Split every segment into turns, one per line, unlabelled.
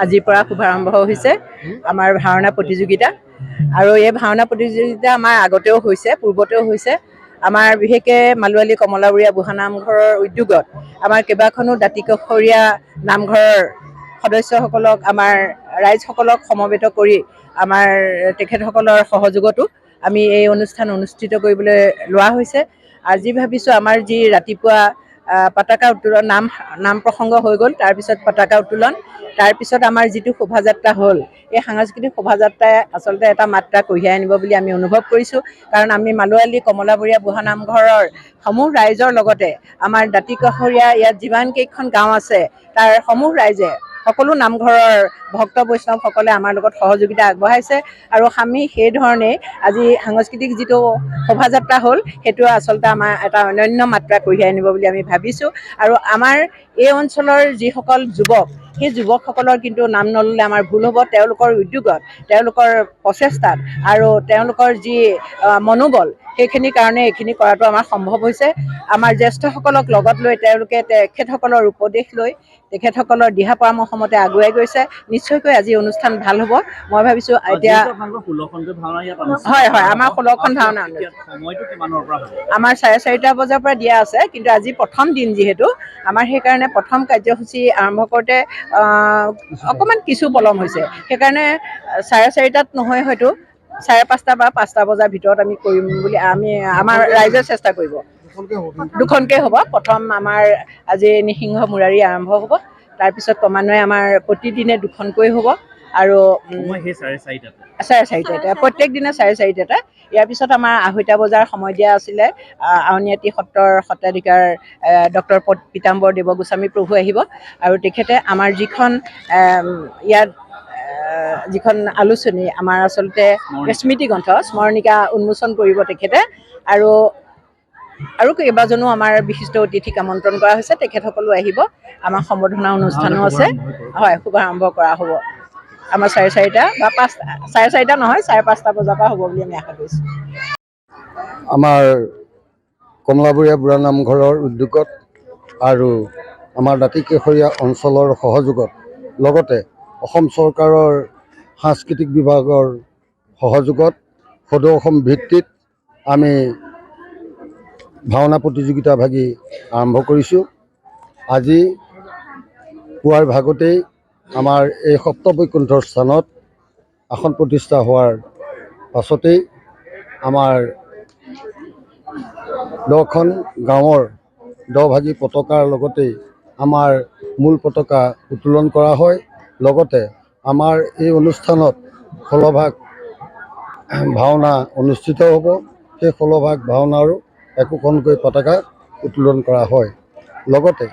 আজিৰ পৰা শুভাৰম্ভ হৈছে আমাৰ ভাওনা প্ৰতিযোগিতা। আৰু এই ভাওনা প্ৰতিযোগিতা আমাৰ আগতেও হৈছে, পূৰ্বতেও হৈছে। আমাৰ বিশেষকৈ মালোৱালী কমলাবৰীয়া বুঢ়া নামঘৰৰ উদ্যোগত আমাৰ কেইবাখনো দাঁতিকাষৰীয়া নামঘৰৰ সদস্যসকলক, আমাৰ ৰাইজসকলক সমবেত কৰি আমাৰ তেখেতসকলৰ সহযোগতো আমি এই অনুষ্ঠান অনুষ্ঠিত কৰিবলৈ লোৱা হৈছে। আজি ভাবিছোঁ আমাৰ যি ৰাতিপুৱা পতাকা উত্তোলন নাম প্ৰসংগ হৈ গ'ল, তাৰপিছত পতাকা উত্তোলন, তাৰপিছত আমাৰ যিটো শোভাযাত্ৰা হ'ল, এই সাংস্কৃতিক শোভাযাত্ৰাই আচলতে এটা মাত্ৰা কঢ়িয়াই আনিব বুলি আমি অনুভৱ কৰিছোঁ। কাৰণ আমি মালোৱালী কমলাবৰীয়া বুঢ়া নামঘৰৰ সমূহ ৰাইজৰ লগতে আমাৰ দাঁতিকাষৰীয়া ইয়াত যিমান কেইখন গাঁও আছে তাৰ সমূহ ৰাইজে, সকলো নামঘৰৰ ভক্ত বৈষ্ণৱসকলে আমাৰ লগত সহযোগিতা আগবঢ়াইছে। আৰু আমি সেই ধৰণেই আজি সাংস্কৃতিক যিটো শোভাযাত্ৰা হ'ল, সেইটো আচলতে আমাৰ এটা অনন্য মাত্ৰা কঢ়িয়াই আনিব বুলি আমি ভাবিছোঁ। আৰু আমাৰ এই অঞ্চলৰ যিসকল যুৱক, সেই যুৱকসকলৰ কিন্তু নাম নল'লে আমাৰ ভুল হ'ব। তেওঁলোকৰ উদ্যোগত, তেওঁলোকৰ প্ৰচেষ্টাত আৰু তেওঁলোকৰ যি মনোবল, সেইখিনিৰ কাৰণে এইখিনি কৰাটো আমাৰ সম্ভৱ হৈছে। আমাৰ জ্যেষ্ঠসকলক লগত লৈ তেওঁলোকে তেখেতসকলৰ উপদেশ লৈ, তেখেতসকলৰ দিহা পৰামৰ্শ মতে আগুৱাই গৈছে। নিশ্চয়কৈ আজি অনুষ্ঠান ভাল হ'ব। মই ভাবিছোঁ এতিয়া হয়, আমাৰ 16খন ভাওনা আমাৰ 4:30 বজাৰ পৰা দিয়া আছে। কিন্তু আজি প্ৰথম দিন যিহেতু আমাৰ, সেইকাৰণে প্ৰথম কাৰ্যসূচী আৰম্ভ কৰোঁতে অকণমান কিছু পলম হৈছে। সেইকাৰণে 4:30 নহয়, হয়তো 5:30 বা 5টা বজাৰ ভিতৰত আমি কৰিম বুলি আমাৰ ৰাইজে চেষ্টা কৰিব। দুখনকৈ হ'ব। প্ৰথম আমাৰ আজি নৃসিংহ মুৰাৰী আৰম্ভ হ'ব, তাৰপিছত ক্ৰমান্বয়ে আমাৰ প্ৰতিদিনে দুখনকৈ হ'ব। আৰু 4:30 প্ৰত্যেক দিনে 4:30। ইয়াৰ পিছত আমাৰ 2:30 বজাৰ সময় দিয়া আছিলে। আউনীআটী সত্ৰৰ সত্ৰাধিকাৰ ডক্টৰ পীতাম্বৰ দেৱগোস্বামী প্ৰভু আহিব আৰু তেখেতে আমাৰ ইয়াত যিখন আলোচনী, আমাৰ আচলতে স্মৃতিগ্ৰন্থ স্মৰণিকা উন্মোচন কৰিব তেখেতে। আৰু কেইবাজনো আমাৰ বিশিষ্ট অতিথিক আমন্ত্ৰণ কৰা হৈছে, তেখেতসকলো আহিব। আমাৰ সম্বৰ্ধনা অনুষ্ঠানো আছে। হয়, শুভাৰম্ভ কৰা হ'ব আমাৰ 4:30 বা 5টা, 4:30 নহয়, 5:30 বজাৰ পৰা হ'ব বুলি আমি আশা কৰিছোঁ।
আমাৰ কমলাবৰীয়া বুঢ়া নামঘৰৰ উদ্যোগত আৰু আমাৰ দাঁতিকাষৰীয়া অঞ্চলৰ সহযোগত, লগতে অসম চৰকাৰৰ সাংস্কৃতিক বিভাগৰ সহযোগত সদৌ অসম ভিত্তিত আমি ভাওনা প্ৰতিযোগিতা ভাগি আৰম্ভ কৰিছোঁ। আজি পুৱাৰ ভাগতেই আমাৰ এই সপ্তবৈকুণ্ঠৰ স্থানত আসন প্ৰতিষ্ঠা হোৱাৰ পাছতেই আমাৰ 10খন গাঁৱৰ 10 ভাগি পতাকাৰ লগতেই আমাৰ মূল পতাকা উত্তোলন কৰা হয়। লগতে আমাৰ এই অনুষ্ঠানত 16 ভাগ ভাওনা অনুষ্ঠিত হ'ব। সেই 16 ভাগ ভাওনাৰো একোখনকৈ পতাকা উত্তোলন কৰা হয়। লগতে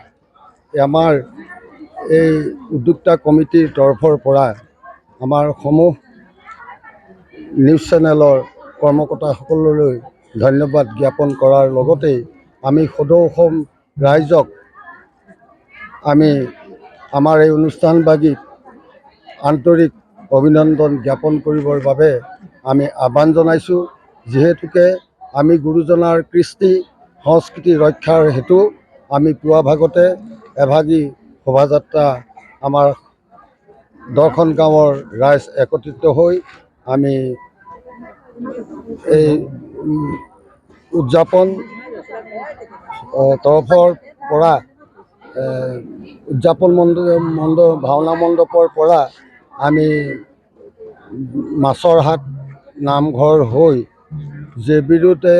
আমাৰ এই উদ্যোক্তা কমিটিৰ তৰফৰ পৰা আমাৰ সমূহ নিউজ চেনেলৰ কৰ্মকৰ্তাসকললৈ ধন্যবাদ জ্ঞাপন কৰাৰ লগতেই আমি সদৌ অসম ৰাইজক আমাৰ এই অনুষ্ঠানভাগিত আন্তৰিক অভিনন্দন জ্ঞাপন কৰিবৰ বাবে আমি আহ্বান জনাইছোঁ। যিহেতুকে আমি গুৰুজনাৰ কৃষ্টি সংস্কৃতি ৰক্ষাৰ হেতু আমি পুৱা ভাগতে এভাগি শোভাযাত্ৰা আমাৰ 10খন গাঁৱৰ ৰাইজ একত্ৰিত হৈ আমি এই উদযাপন তৰফৰ পৰা উদযাপন ভাওনা মণ্ডপৰ পৰা আমি মাছৰ হাট নামঘৰ হৈ জেবিৰোডে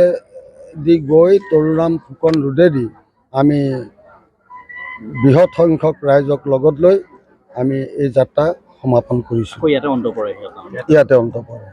দি গৈ তৰুৰাম ফুকন ৰোডেদি আমি বৃহৎ সংখ্যক ৰাইজক লগত লৈ আমি এই যাত্ৰা সমাপন কৰিছোঁ। ইয়াতে অন্ত পৰে।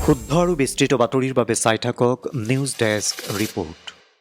শুদ্ধ আৰু বিস্তৃত বাতৰিৰ বাবে চাই থাকক নিউজ ডেস্ক ৰিপোৰ্ট।